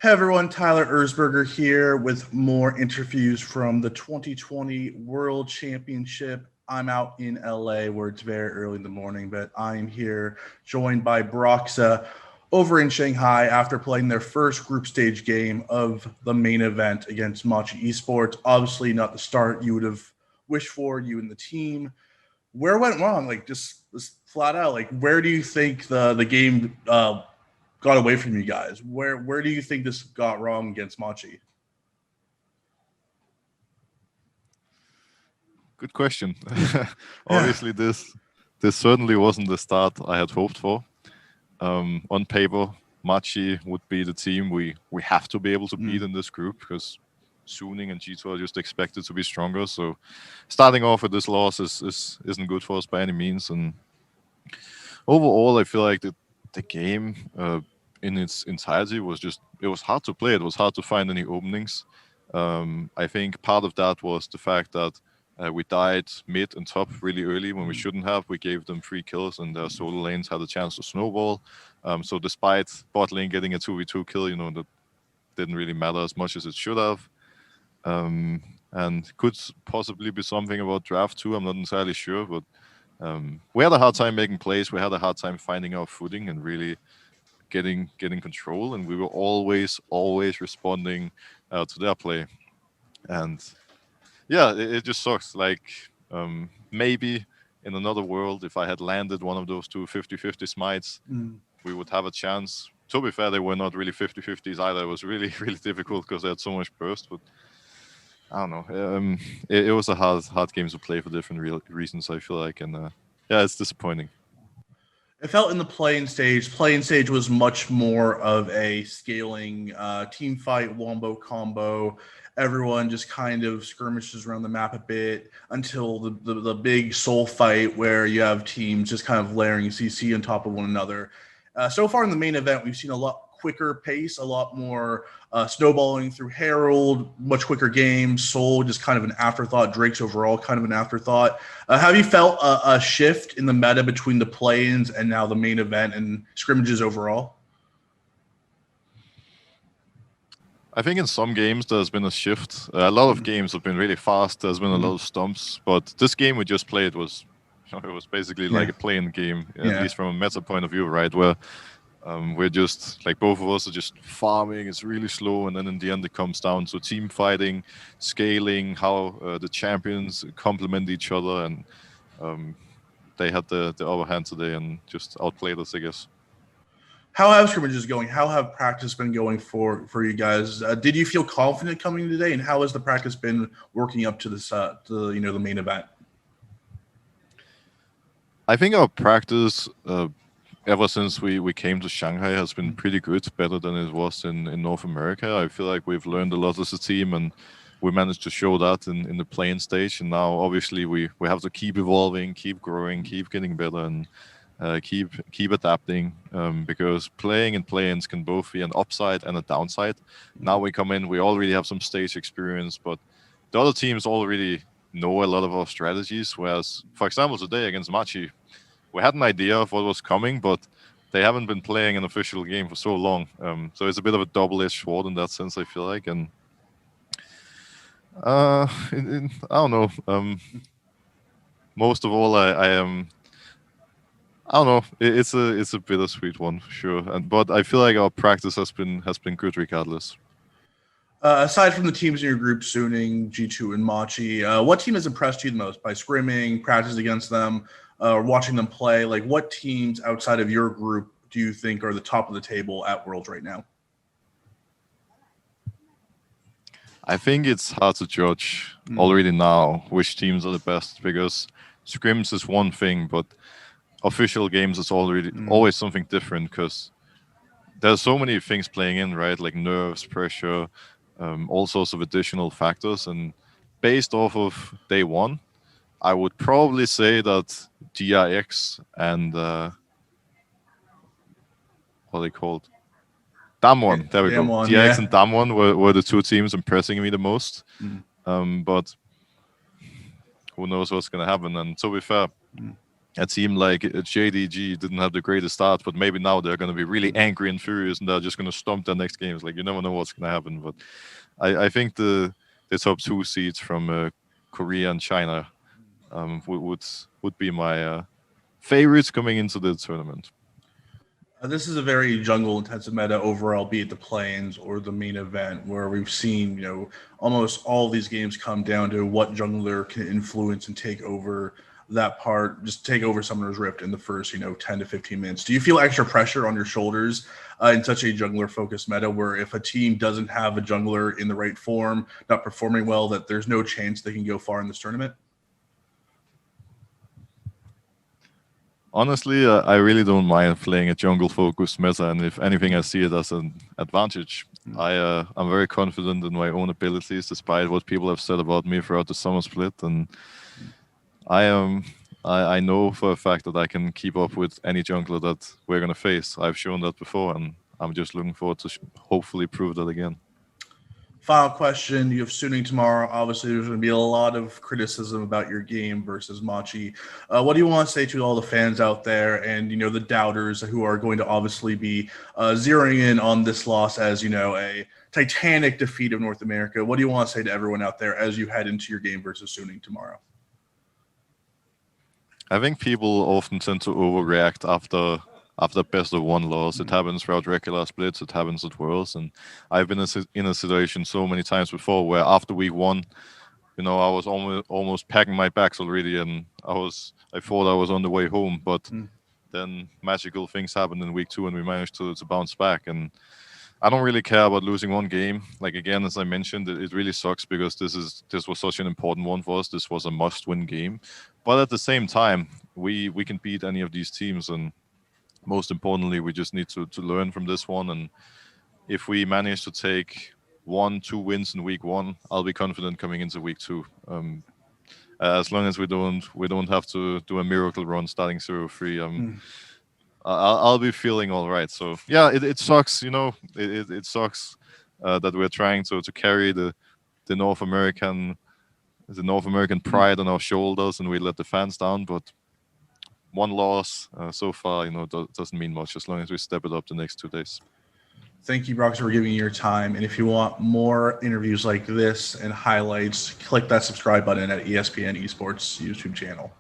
Hey everyone, Tyler Erzberger here with more interviews from the 2020 World Championship. I'm out in LA where it's very early in the morning, but I am here joined by Broxah over in Shanghai after playing their first group stage game of the main event against Machi Esports. Obviously, not the start you would have wished for, you and the team. Where went wrong? Like, just flat out, like, where do you think the game got away from you guys? Where do you think this got wrong against Machi? Good question. Yeah. Obviously, this certainly wasn't the start I had hoped for. On paper, Machi would be the team we have to be able to beat Mm. in this group because Suning and G2 are just expected to be stronger. So starting off with this loss isn't good for us by any means. And overall, I feel like the game in its entirety it was hard to play. It was hard to find any openings. I think part of that was the fact that we died mid and top really early when we shouldn't have. We gave them 3 kills, and their solo lanes had a chance to snowball. So despite bot lane getting a 2v2 kill, that didn't really matter as much as it should have. And could possibly be something about draft too. I'm not entirely sure, but we had a hard time making plays. We had a hard time finding our footing and really getting control. And we were always responding to their play. And yeah, it just sucks. Like maybe in another world, if I had landed one of those two 50-50 smites, Mm. we would have a chance. To be fair, they were not really 50-50s either. It was really, really difficult because they had so much burst. But I don't know. It was a hard game to play for different reasons, I feel like. And yeah, it's disappointing. It felt in the playing stage. Playing stage was much more of a scaling team fight, wombo combo. Everyone just kind of skirmishes around the map a bit until the big soul fight where you have teams just kind of layering CC on top of one another. So far in the main event, we've seen a lot quicker pace, a lot more snowballing through Herald, much quicker games. Soul just kind of an afterthought. Drake's overall kind of an afterthought. Have you felt a shift in the meta between the play-ins and now the main event and scrimmages overall? I think in some games there's been a shift. A lot of Mm. games have been really fast. There's been a lot Mm. of stumps, but this game we just played was, it was basically like Yeah. a playing game, at Yeah. least from a meta point of view, right? Where we're just like both of us are just farming. It's really slow, and then in the end it comes down to team fighting, scaling, how the champions complement each other, and um, they had the upper hand today and just outplayed us, I guess. How have scrimmages going? How have practice been going for you guys? Did you feel confident coming today, and how has the practice been working up to this to the main event? I think our practice ever since we came to Shanghai has been pretty good, better than it was in North America. I feel like we've learned a lot as a team, and we managed to show that in the playing stage. And now, obviously, we have to keep evolving, keep growing, keep getting better, and keep adapting. Because playing and play-ins can both be an upside and a downside. Now we come in, we already have some stage experience, but the other teams already know a lot of our strategies. Whereas, for example, today against Machi, we had an idea of what was coming, but they haven't been playing an official game for so long. So it's a bit of a double-edged sword in that sense, I feel like. And I don't know. Most of all, I am. I don't know. It's a bittersweet one for sure. But I feel like our practice has been good regardless. Aside from the teams in your group, Suning, G2, and Machi, what team has impressed you the most by scrimming, practice against them, watching them play? Like, what teams outside of your group do you think are the top of the table at Worlds right now? I think it's hard to judge Mm. already now which teams are the best because scrims is one thing, but official games is already Mm. always something different because there's so many things playing in, right? Like nerves, pressure, all sorts of additional factors. And based off of day one, I would probably say that DIX and what are they called? Damwon. There we Damn go. one, DIX yeah. and Damwon were the two teams impressing me the most. Mm. But who knows what's going to happen? And to be fair, Mm. it seemed like JDG didn't have the greatest start, but maybe now they're going to be really angry and furious, and they're just going to stomp their next games. Like, you never know what's going to happen. But I think the top 2 seeds from Korea and China would be my favorites coming into the tournament. This is a very jungle intensive meta overall, be it the play-ins or the main event, where we've seen, almost all these games come down to what jungler can influence and take over that part, just take over Summoner's Rift in the first, 10 to 15 minutes. Do you feel extra pressure on your shoulders in such a jungler-focused meta where if a team doesn't have a jungler in the right form, not performing well, that there's no chance they can go far in this tournament? Honestly, I really don't mind playing a jungle-focused meta, and if anything, I see it as an advantage. I'm very confident in my own abilities, despite what people have said about me throughout the summer split, and I know for a fact that I can keep up with any jungler that we're going to face. I've shown that before, and I'm just looking forward to hopefully prove that again. Final question. You have Suning tomorrow. Obviously, there's going to be a lot of criticism about your game versus Machi. What do you want to say to all the fans out there and, the doubters who are going to obviously be zeroing in on this loss as, a titanic defeat of North America? What do you want to say to everyone out there as you head into your game versus Suning tomorrow? I think people often tend to overreact after best of 1 loss. It happens throughout regular splits. It happens at Worlds, and I've been in a situation so many times before where after week 1, I was almost packing my bags already, and I thought I was on the way home, but then magical things happened in week 2, and we managed to bounce back. And I don't really care about losing 1 game. Like, again, as I mentioned, it really sucks because this was such an important one for us. This was a must-win game, but at the same time, we can beat any of these teams, and most importantly, we just need to learn from this one. And if we manage to take 1-2 wins in week 1, I'll be confident coming into week 2. As long as we don't have to do a miracle run starting 0-3, I'll be feeling all right. So yeah, it sucks, it sucks that we're trying to carry the North American pride on our shoulders, and we let the fans down, but 1 loss so far, doesn't mean much as long as we step it up the next 2 days. Thank you, Broxah, for giving me your time. And if you want more interviews like this and highlights, click that subscribe button at ESPN Esports YouTube channel.